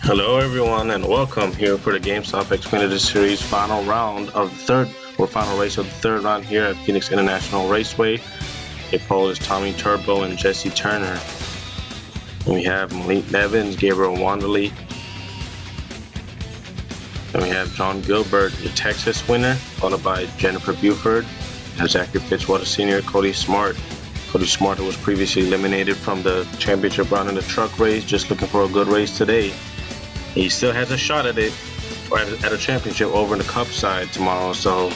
Hello everyone and welcome here for the GameStop Xfinity Series final round of the final race of the third round here at Phoenix International Raceway. The pole is Tommy Turbo and Jesse Turner. And we have Malik Nevins, Gabriel Wanderley. Then we have John Gilbert, the Texas winner, followed by Jennifer Buford, and Zachary Fitzwater Sr., Cody Smart. Cody Smart, who was previously eliminated from the championship round in the truck race, just looking for a good race today. He still has a shot at it, or at a championship over in the Cup side tomorrow, so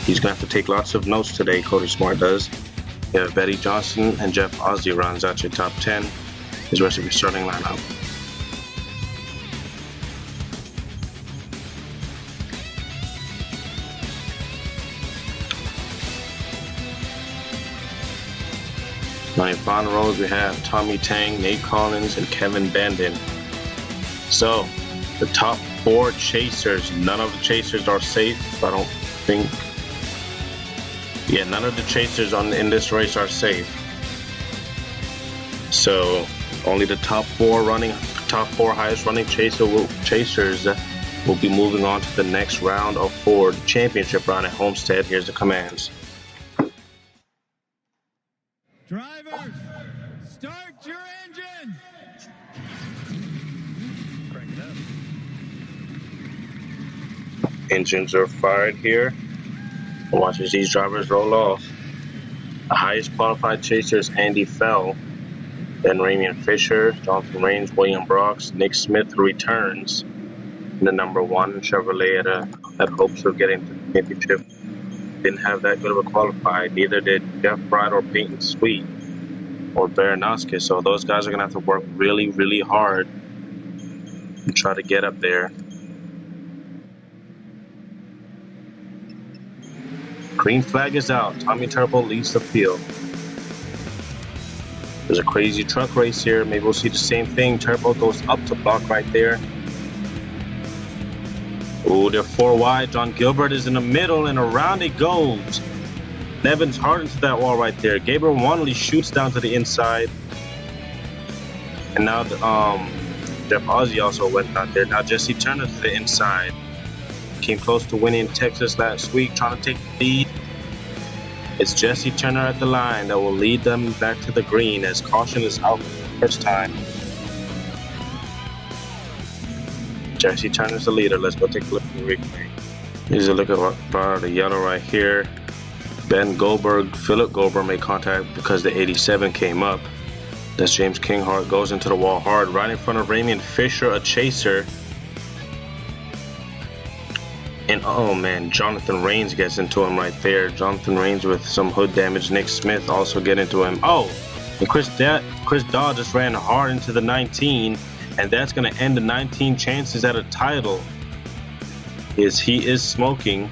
he's going to have to take lots of notes today, Cody Smart does. You have Betty Johnson and Jeff Ozzie rounds out your top 10. His rest of your starting lineup. On your final rows, we have Tommy Tang, Nate Collins, and Kevin Bandon. So, the top 4 chasers, none of the chasers are safe. I don't think. Yeah, none of the chasers in this race are safe. So, only the top 4 highest running chasers will be moving on to the next round of 4, the championship round at Homestead. Here's the commands. Drivers, start your engine. Crank it up. Engines are fired here. Watch as these drivers roll off. The highest qualified chaser is Andy Fell, then Ramian Fisher, Jonathan Rains, William Brox, Nick Smith returns in the number 1 Chevrolet at hopes of getting to the championship. Didn't have that good of a qualified. Neither did Jeff Bright or Peyton Sweet or Baranowski. So those guys are going to have to work really, really hard and try to get up there. Green flag is out. Tommy Turbo leads the field. There's a crazy truck race here. Maybe we'll see the same thing. Turbo goes up to block right there. Ooh, they're 4 wide. John Gilbert is in the middle, and around it goes. Nevins hard into that wall right there. Gabriel Wanley shoots down to the inside. And now Jeff Ozzie also went out there. Now Jesse Turner to the inside. Came close to winning Texas last week, trying to take the lead. It's Jesse Turner at the line that will lead them back to the green as caution is out for the first time. Jesse Turner's the leader. Let's go take a look at the replay. Here's a look at the yellow right here. Philip Goldberg made contact because the 87 came up. That's James Kinghart goes into the wall hard right in front of Ramian Fisher, a chaser. And oh man, Jonathan Rains gets into him right there. Jonathan Rains with some hood damage. Nick Smith also get into him. Oh, and Chris Dodd just ran hard into the 19. And that's going to end the 19 chances at a title. He is smoking.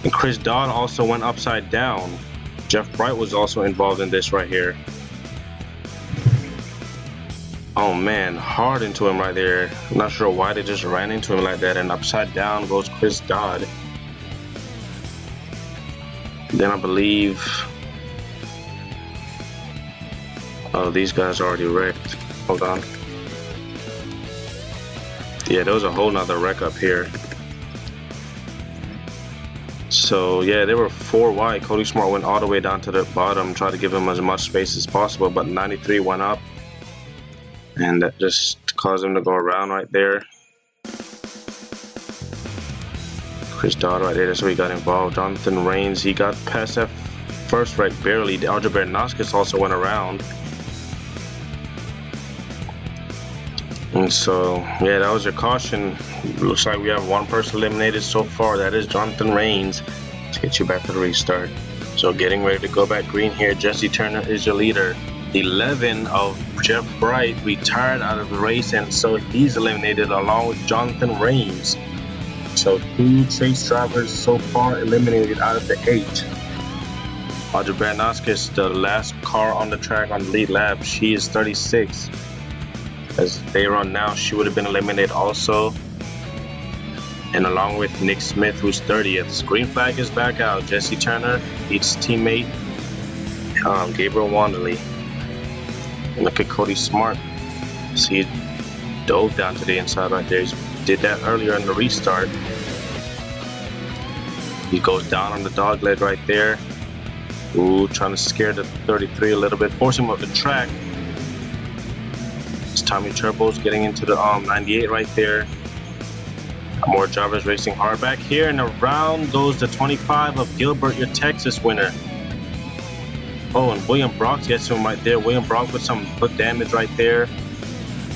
And Chris Dodd also went upside down. Jeff Bright was also involved in this right here. Oh man, hard into him right there. I'm not sure why they just ran into him like that. And upside down goes Chris Dodd. Then I believe... Oh, these guys are already wrecked. Hold on. Yeah, there was a whole nother wreck up here. So yeah, they were 4 wide. Cody Smart went all the way down to the bottom, tried to give him as much space as possible, but 93 went up. And that just caused him to go around right there. Chris Dodd right there, that's where he got involved. Jonathan Rains, he got past that first wreck barely. Audrey Baranowski also went around. And so, yeah, that was your caution. Looks like we have 1 person eliminated so far. That is Jonathan Rains. Let's get you back to the restart. So getting ready to go back green here. Jesse Turner is your leader. 11 of Jeff Bright retired out of the race, and so he's eliminated along with Jonathan Rains. So 2 chase drivers so far eliminated out of the 8. Audrey Baranowski is the last car on the track on the lead lap. She is 36. As they run now, she would have been eliminated also. And along with Nick Smith, who's 30th. Green flag is back out. Jesse Turner beats teammate Gabriel Wanderley. And look at Cody Smart. See dove down to the inside right there. He did that earlier in the restart. He goes down on the dog leg right there. Ooh, trying to scare the 33 a little bit, force him up the track. It's Tommy Turbo's getting into the 98 right there. More drivers racing hard back here, and around goes the 25 of Gilbert, your Texas winner. Oh, and William Brock gets him right there. William Brock with some foot damage right there.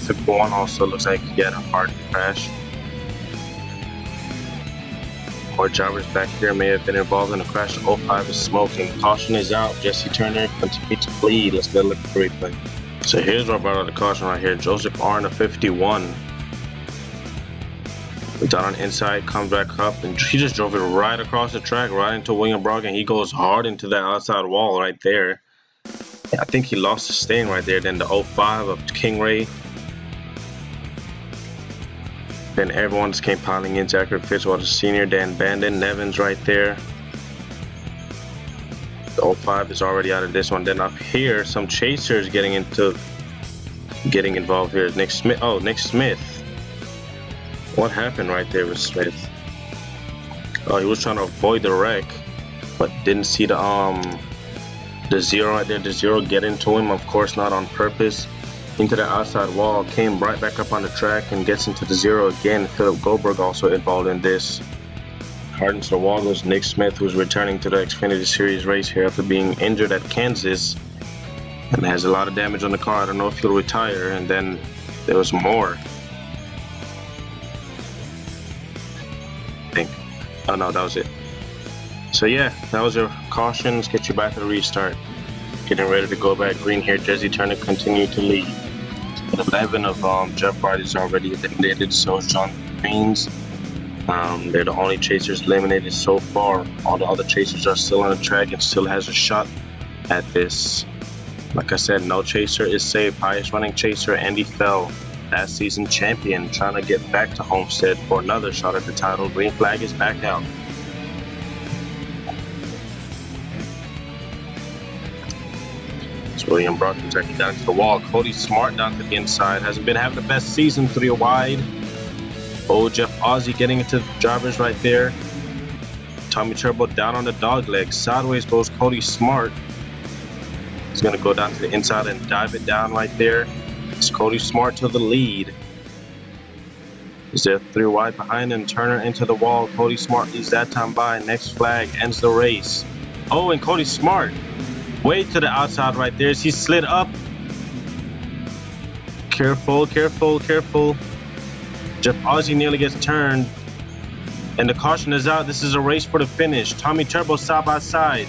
Took one also, looks like he had a hard crash. More drivers back here may have been involved in a crash. 05 is smoking. Caution is out. Jesse Turner continues to lead. Let's get a look at the replay. So here's what brought out the caution right here. Joseph R in a 51. Down on inside, comes back up, and he just drove it right across the track, right into William Brock, and he goes hard into that outside wall right there. I think he lost the staying right there. Then the 05 of King Ray. Then everyone just came piling in. Zachary Fitzwater Sr., Dan Bandon, Nevins right there. The 05 is already out of this one. Then up here, some chasers getting involved here. Nick Smith. Oh, Nick Smith. What happened right there with Smith? Oh, he was trying to avoid the wreck, but didn't see the zero right there. The zero get into him, of course not on purpose. Into the outside wall, came right back up on the track and gets into the zero again. Philip Goldberg also involved in this. Hard into the wall goes Nick Smith, who's returning to the Xfinity Series race here after being injured at Kansas and has a lot of damage on the car. I don't know if he'll retire. And then there was more. I think. Oh no, that was it. So yeah, that was your caution. Let's get you back to the restart. Getting ready to go back green here. Jesse Turner continued to lead. 11 of Jeff Wright is already eliminated, so is John Baines. They're the only chasers eliminated so far. All the other chasers are still on the track and still has a shot at this. Like I said, no chaser is safe. Highest running chaser, Andy Fell, last season champion, trying to get back to Homestead for another shot at the title. Green flag is back out. William Brock taking down to the wall. Cody Smart down to the inside. Hasn't been having the best season. 3 wide. Oh, Jeff Ozzie getting into the drivers right there. Tommy Turbo down on the dog leg. Sideways goes Cody Smart. He's going to go down to the inside and dive it down right there. It's Cody Smart to the lead. Is there 3 wide behind him? Turner into the wall. Cody Smart leads that time by. Next flag ends the race. Oh, and Cody Smart way to the outside right there. He slid up. Careful, careful, careful. Jeff Ozzie nearly gets turned. And the caution is out. This is a race for the finish. Tommy Turbo side by side.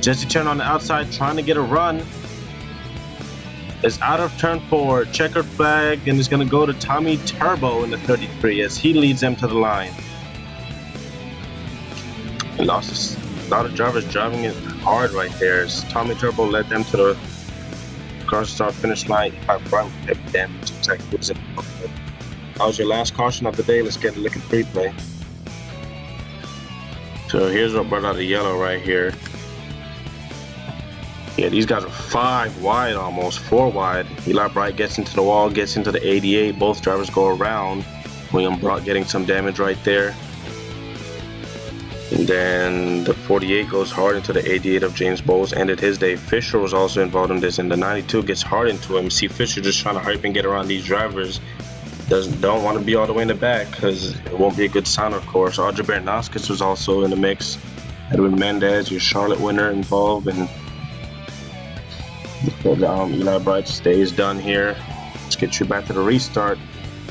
Jesse Turner on the outside trying to get a run. Is out of turn 4. Checkered flag, and it's going to go to Tommy Turbo in the 33 as he leads them to the line. He lost his. A lot of drivers driving it hard right there. As Tommy Turbo led them to the car start finish line. By front damage. That was your last caution of the day. Let's get a look at the replay. So here's what brought out the yellow right here. Yeah, these guys are 5 wide almost, 4 wide. Eli Bright gets into the wall, gets into the 88. Both drivers go around. William Brock getting some damage right there. And then the 48 goes hard into the 88 of James Bowles, ended his day. Fisher was also involved in this, and the 92 gets hard into him. See Fisher just trying to hurry up and get around these drivers. Don't want to be all the way in the back because it won't be a good sign, of course. Audrey Bernoskis was also in the mix. Edwin Mendez, your Charlotte winner, involved, and Eli Bright stays done here. Let's get you back to the restart.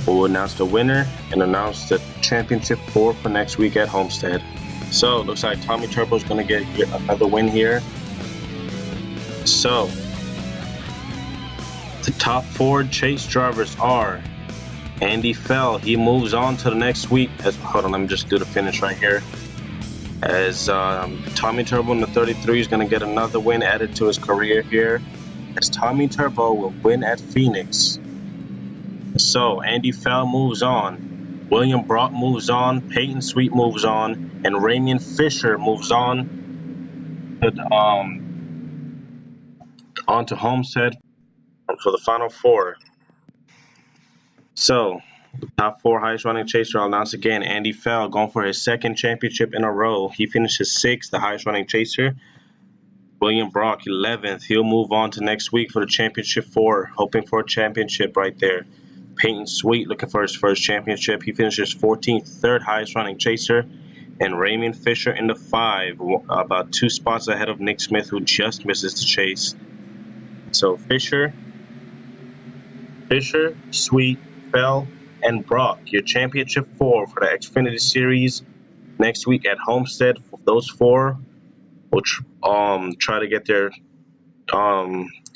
We'll announce the winner and announce the championship for next week at Homestead. So, looks like Tommy Turbo is going to get another win here. So, the top 4 chase drivers are Andy Fell. He moves on to the next week. Hold on, let me just do the finish right here. As Tommy Turbo in the 33 is going to get another win added to his career here. As Tommy Turbo will win at Phoenix. So, Andy Fell moves on. William Brock moves on, Peyton Sweet moves on, and Ramian Fisher moves on to Homestead for the final 4. So, the top 4 highest running chaser, I'll announce again. Andy Fell going for his second championship in a row. He finishes 6th, the highest running chaser. William Brock, 11th. He'll move on to next week for the championship 4, hoping for a championship right there. Peyton Sweet looking for his first championship. He finishes 14th, third highest running chaser. And Raymond Fisher in the 5, about 2 spots ahead of Nick Smith, who just misses the chase. So Fisher, Sweet, Fell, and Brock, your championship 4 for the Xfinity Series next week at Homestead. Those 4 will try to get their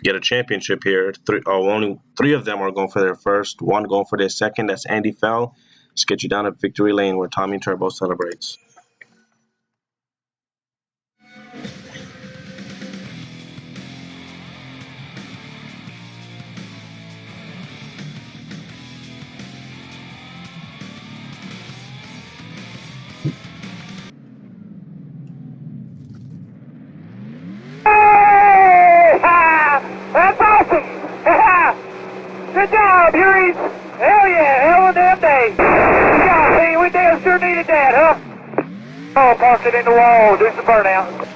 get a championship here. Only 3 of them are going for their first, 1 going for their second. That's Andy Fell. Let's get you down to victory lane where Tommy Turbo celebrates. That's awesome! Good job, Huey! Hell yeah, hell of a damn day! Good job, team, we damn sure needed that, huh? Oh, parked it in the wall, do some burnout.